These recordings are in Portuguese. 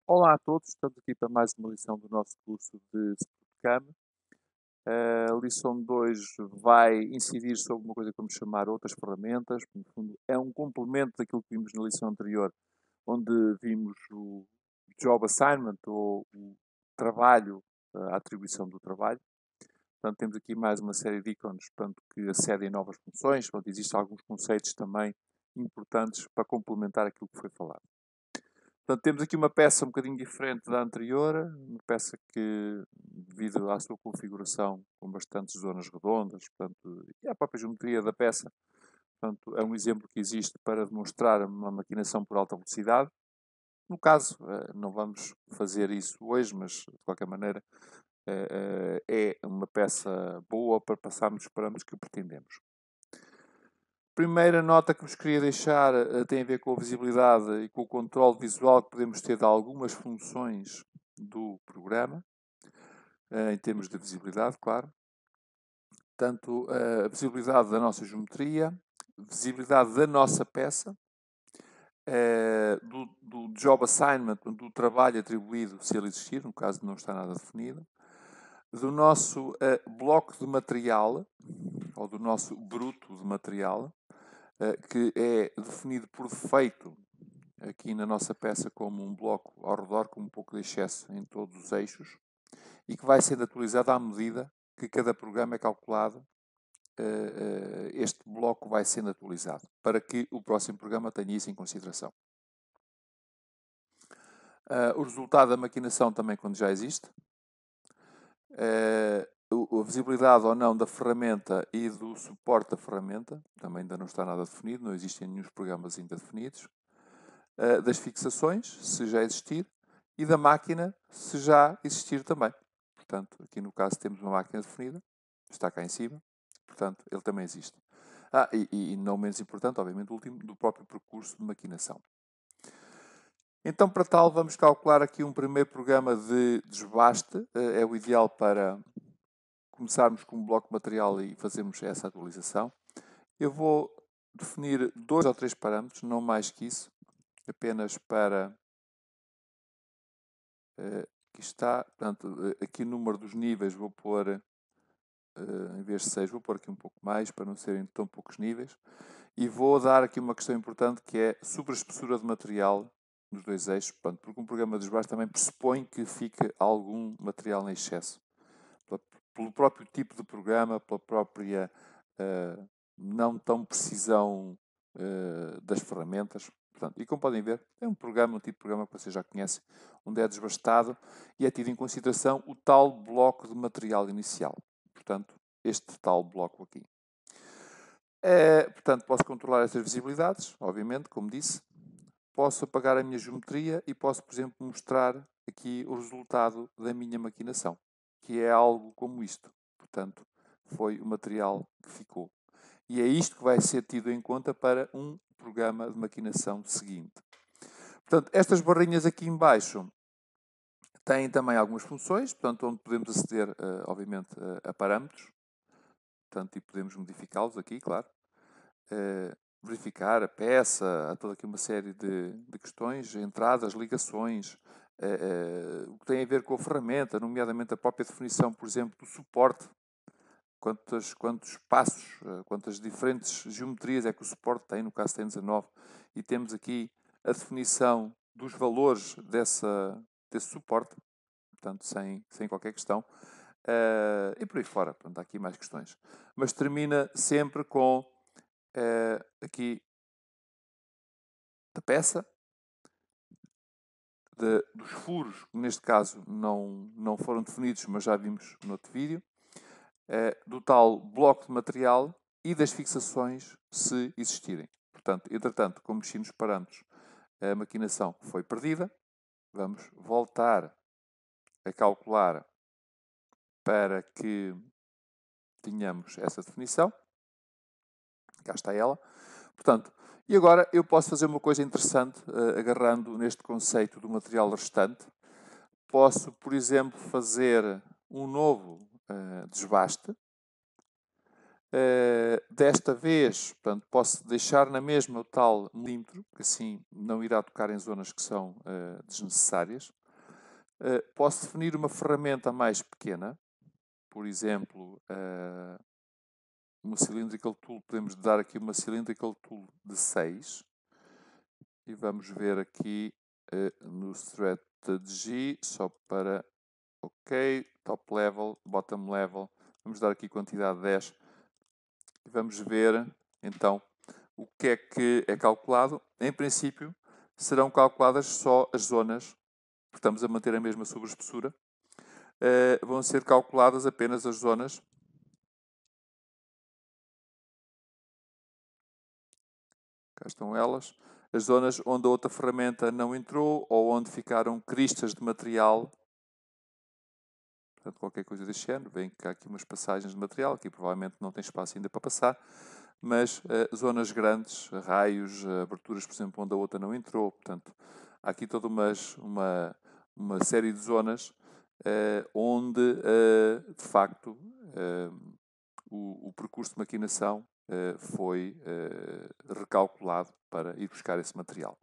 Olá a todos, estamos aqui para mais uma lição do nosso curso de StudiCam. A lição 2 vai incidir sobre uma coisa que vamos chamar outras ferramentas. No fundo, é um complemento daquilo que vimos na lição anterior, onde vimos o job assignment, ou o trabalho, a atribuição do trabalho. Portanto, temos aqui mais uma série de ícones, portanto, que acedem a novas funções. Portanto, existem alguns conceitos também importantes para complementar aquilo que foi falado. Portanto, temos aqui uma peça um bocadinho diferente da anterior, uma peça que, devido à sua configuração, com bastantes zonas redondas, portanto, e à própria geometria da peça, portanto, é um exemplo que existe para demonstrar uma maquinação por alta velocidade. No caso, não vamos fazer isso hoje, mas, de qualquer maneira, é uma peça boa para passarmos os parâmetros que pretendemos. Primeira nota que vos queria deixar tem a ver com a visibilidade e com o controle visual que podemos ter de algumas funções do programa, em termos de visibilidade, claro. Tanto a visibilidade da nossa geometria, visibilidade da nossa peça, do job assignment, do trabalho atribuído, se ele existir, no caso de não estar nada definido, do nosso bloco de material, ou do nosso bruto de material, que é definido por defeito aqui na nossa peça como um bloco ao redor com um pouco de excesso em todos os eixos e que vai sendo atualizado à medida que cada programa é calculado. Este bloco vai sendo atualizado para que o próximo programa tenha isso em consideração. O resultado da maquinação também quando já existe. A visibilidade ou não da ferramenta e do suporte da ferramenta também ainda não está nada definido, não existem nenhum programas ainda definidos. Das fixações, se já existir, e da máquina, se já existir também. Portanto, aqui no caso temos uma máquina definida, está cá em cima, portanto, ele também existe. E não menos importante, obviamente, o último, do próprio percurso de maquinação. Então, para tal, vamos calcular aqui um primeiro programa de desbaste. É o ideal para começarmos com um bloco de material e fazermos essa atualização. Eu vou definir 2 ou 3 parâmetros, não mais que isso, apenas para... aqui está, portanto, aqui o número dos níveis vou pôr, em vez de 6, vou pôr aqui um pouco mais, para não serem tão poucos níveis. E vou dar aqui uma questão importante, que é superespessura de material nos dois eixos, portanto, porque um programa de desbaste também pressupõe que fique algum material em excesso. Pelo próprio tipo de programa, pela própria não tão precisão das ferramentas. Portanto, e como podem ver, é um programa, um tipo de programa que vocês já conhecem, onde é desbastado e é tido em consideração o tal bloco de material inicial. Portanto, este tal bloco aqui. Portanto, posso controlar estas visibilidades, obviamente, como disse. Posso apagar a minha geometria e posso, por exemplo, mostrar aqui o resultado da minha maquinação, que é algo como isto. Portanto, foi o material que ficou. E é isto que vai ser tido em conta para um programa de maquinação seguinte. Portanto, estas barrinhas aqui em baixo têm também algumas funções, portanto, onde podemos aceder, obviamente, a parâmetros. Portanto, e podemos modificá-los aqui, claro. Verificar a peça, há toda aqui uma série de questões, entradas, ligações, o que tem a ver com a ferramenta, nomeadamente a própria definição, por exemplo, do suporte. Quantos passos, quantas diferentes geometrias é que o suporte tem, no caso tem 19, e temos aqui a definição dos valores desse suporte, portanto, sem qualquer questão. E por aí fora, portanto, há aqui mais questões. Mas termina sempre com aqui da peça, dos furos, que neste caso não foram definidos, mas já vimos no outro vídeo, do tal bloco de material e das fixações, se existirem. Portanto, entretanto, como mexi nos parâmetros, a maquinação foi perdida. Vamos voltar a calcular para que tenhamos essa definição. Cá está ela. Portanto, e agora eu posso fazer uma coisa interessante, agarrando neste conceito do material restante. Posso, por exemplo, fazer um novo desbaste Desta vez, portanto, posso deixar na mesma o tal milímetro, que assim não irá tocar em zonas que são desnecessárias. Posso definir uma ferramenta mais pequena, por exemplo, uma cylindrical tool, podemos dar aqui uma cylindrical tool de 6 e vamos ver aqui no strategy, só para ok, top level, bottom level, vamos dar aqui quantidade 10 e vamos ver então o que é calculado. Em princípio serão calculadas só as zonas, porque estamos a manter a mesma sobreespessura, vão ser calculadas apenas as zonas cá estão elas, as zonas onde a outra ferramenta não entrou ou onde ficaram cristas de material, portanto qualquer coisa deste género, veem que há aqui umas passagens de material, aqui provavelmente não tem espaço ainda para passar, mas zonas grandes, raios, aberturas, por exemplo, onde a outra não entrou, portanto há aqui toda uma série de zonas onde de facto o percurso de maquinação foi recalculado para ir buscar esse material.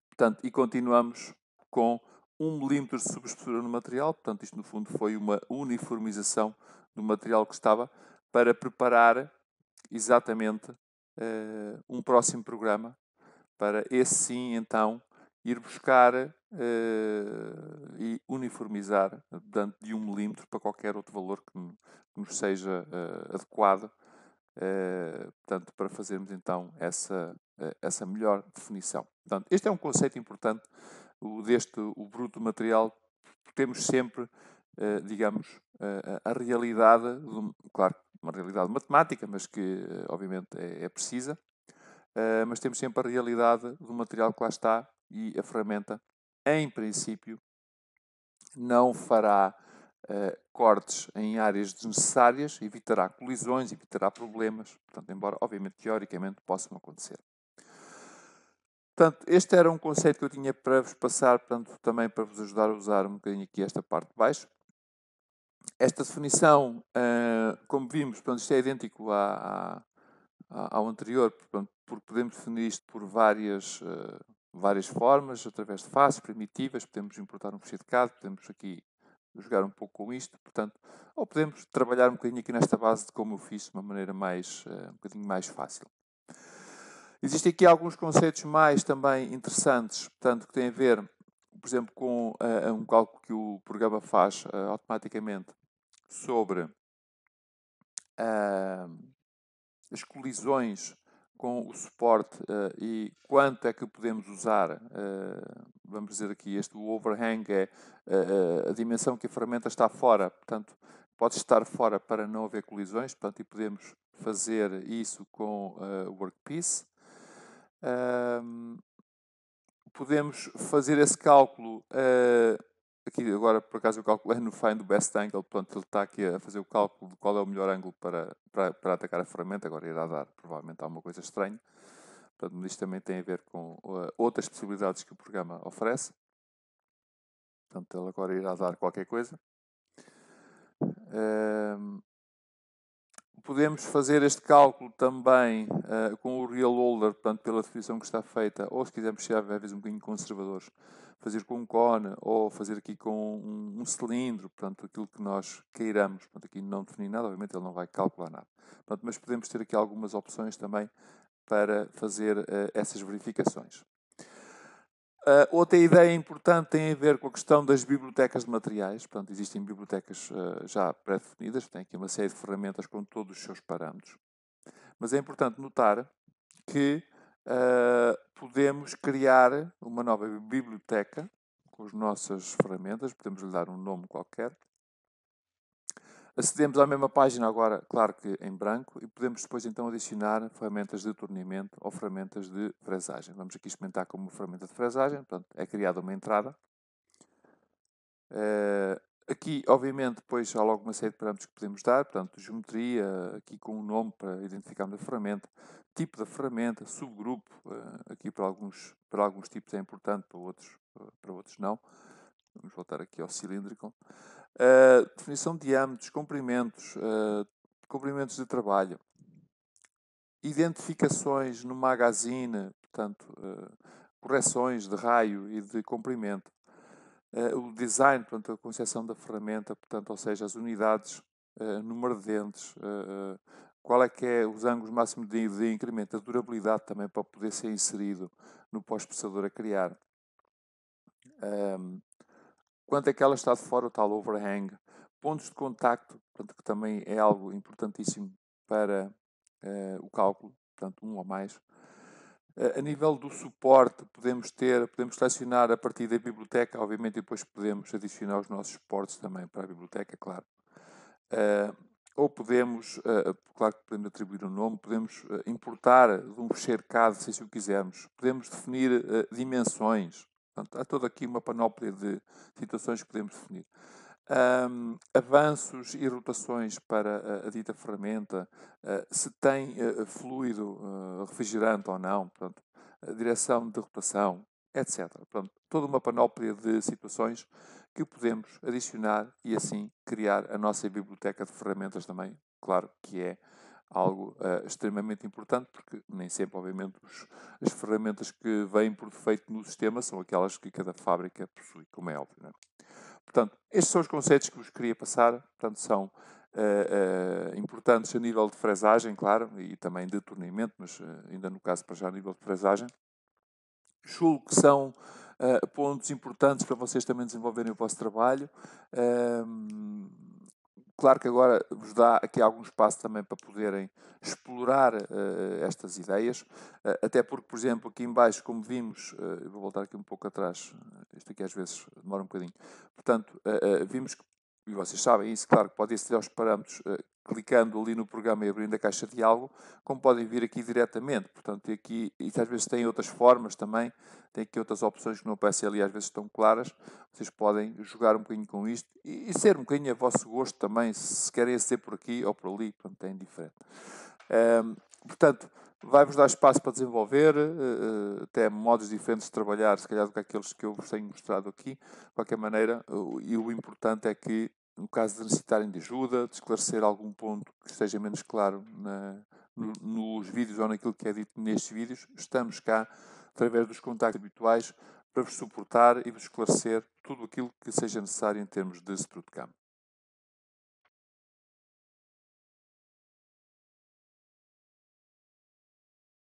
Portanto, e continuamos com 1 milímetro de subespessura no material. Portanto, isto no fundo foi uma uniformização do material que estava para preparar exatamente um próximo programa para esse sim, então, ir buscar e uniformizar dentro de 1 milímetro para qualquer outro valor que nos seja adequado, portanto, para fazermos então essa melhor definição. Portanto, este é um conceito importante, o bruto material. Temos sempre, digamos, a realidade, claro, uma realidade matemática, mas que obviamente é precisa, mas temos sempre a realidade do material que lá está e a ferramenta, em princípio, não fará cortes em áreas desnecessárias, evitará colisões, evitará problemas, portanto, embora, obviamente, teoricamente possam acontecer. Portanto, este era um conceito que eu tinha para vos passar, portanto, também para vos ajudar a usar um bocadinho aqui esta parte de baixo. Esta definição, como vimos, portanto, isto é idêntico ao anterior, portanto, porque podemos definir isto por várias formas, através de faces primitivas, podemos importar um ficheiro de CAD, podemos aqui jogar um pouco com isto, portanto, ou podemos trabalhar um bocadinho aqui nesta base de como eu fiz, de uma maneira um bocadinho mais fácil. Existem aqui alguns conceitos mais também interessantes, portanto, que têm a ver, por exemplo, com um cálculo que o programa faz automaticamente sobre as colisões com o suporte e quanto é que podemos usar, vamos dizer aqui, o overhang é a dimensão que a ferramenta está fora, portanto, pode estar fora para não haver colisões, portanto, e podemos fazer isso com o workpiece. Podemos fazer esse cálculo, aqui agora por acaso eu calculei no Find the Best Angle, portanto ele está aqui a fazer o cálculo de qual é o melhor ângulo para atacar a ferramenta, agora irá dar provavelmente alguma coisa estranha, portanto isto também tem a ver com outras possibilidades que o programa oferece, portanto ele agora irá dar qualquer coisa. Podemos fazer este cálculo também com o real holder, portanto, pela definição que está feita, ou se quisermos ser às vezes um bocadinho conservadores, fazer com um cone, ou fazer aqui com um cilindro, portanto, aquilo que nós queiramos. Portanto, aqui não definir nada, obviamente ele não vai calcular nada. Portanto, mas podemos ter aqui algumas opções também para fazer essas verificações. Outra ideia importante tem a ver com a questão das bibliotecas de materiais. Portanto, existem bibliotecas já pré-definidas, tem aqui uma série de ferramentas com todos os seus parâmetros. Mas é importante notar que podemos criar uma nova biblioteca com as nossas ferramentas, podemos lhe dar um nome qualquer. Acedemos à mesma página agora, claro que em branco, e podemos depois então adicionar ferramentas de torneamento ou ferramentas de fresagem. Vamos aqui experimentar como ferramenta de fresagem, portanto é criada uma entrada. Aqui, obviamente, depois há logo uma série de parâmetros que podemos dar, portanto, geometria, aqui com um nome para identificarmos a ferramenta, tipo da ferramenta, subgrupo, aqui para alguns tipos é importante, para outros não. Vamos voltar aqui ao cilíndrico. Definição de diâmetros, comprimentos, comprimentos de trabalho, identificações no magazine, portanto, correções de raio e de comprimento, o design, portanto, a concepção da ferramenta, portanto, ou seja, as unidades, número de dentes, qual é que é os ângulos máximos de incremento, a durabilidade também para poder ser inserido no pós-processador a criar. Quanto é que ela está de fora, o tal overhang. Pontos de contacto, portanto, que também é algo importantíssimo para o cálculo, portanto, um ou mais. A nível do suporte, podemos selecionar a partir da biblioteca, obviamente, e depois podemos adicionar os nossos suportes também para a biblioteca, claro. Ou podemos, claro que podemos atribuir um nome, podemos importar de um fecheiro CAD, se assim o quisermos. Podemos definir dimensões. Portanto, há toda aqui uma panóplia de situações que podemos definir. Avanços e rotações para a dita ferramenta, se tem fluido refrigerante ou não, portanto, a direção de rotação, etc. Portanto, toda uma panóplia de situações que podemos adicionar e assim criar a nossa biblioteca de ferramentas também. Claro que é algo extremamente importante, porque nem sempre, obviamente, as ferramentas que vêm por defeito no sistema são aquelas que cada fábrica possui, como é óbvio. Não é? Portanto, estes são os conceitos que vos queria passar. Portanto, são importantes a nível de fresagem, claro, e também de torneamento, mas ainda no caso para já a nível de fresagem. Julgo que são pontos importantes para vocês também desenvolverem o vosso trabalho. Claro que agora vos dá aqui algum espaço também para poderem explorar estas ideias, até porque, por exemplo, aqui em baixo, como vimos, eu vou voltar aqui um pouco atrás, isto aqui às vezes demora um bocadinho, portanto, vimos que, e vocês sabem isso, claro que podem aceder aos parâmetros clicando ali no programa e abrindo a caixa de diálogo, como podem vir aqui diretamente, portanto, aqui, e às vezes tem outras formas também, tem aqui outras opções que não aparecem ali, às vezes estão claras, vocês podem jogar um bocadinho com isto e ser um bocadinho a vosso gosto também, se querem ser por aqui ou por ali, portanto, é indiferente. Portanto, vai-vos dar espaço para desenvolver, até modos diferentes de trabalhar, se calhar do que aqueles que eu vos tenho mostrado aqui. De qualquer maneira, e o importante é que, no caso de necessitarem de ajuda, de esclarecer algum ponto que esteja menos claro nos vídeos ou naquilo que é dito nestes vídeos, estamos cá, através dos contactos habituais, para vos suportar e vos esclarecer tudo aquilo que seja necessário em termos de Sprutcam.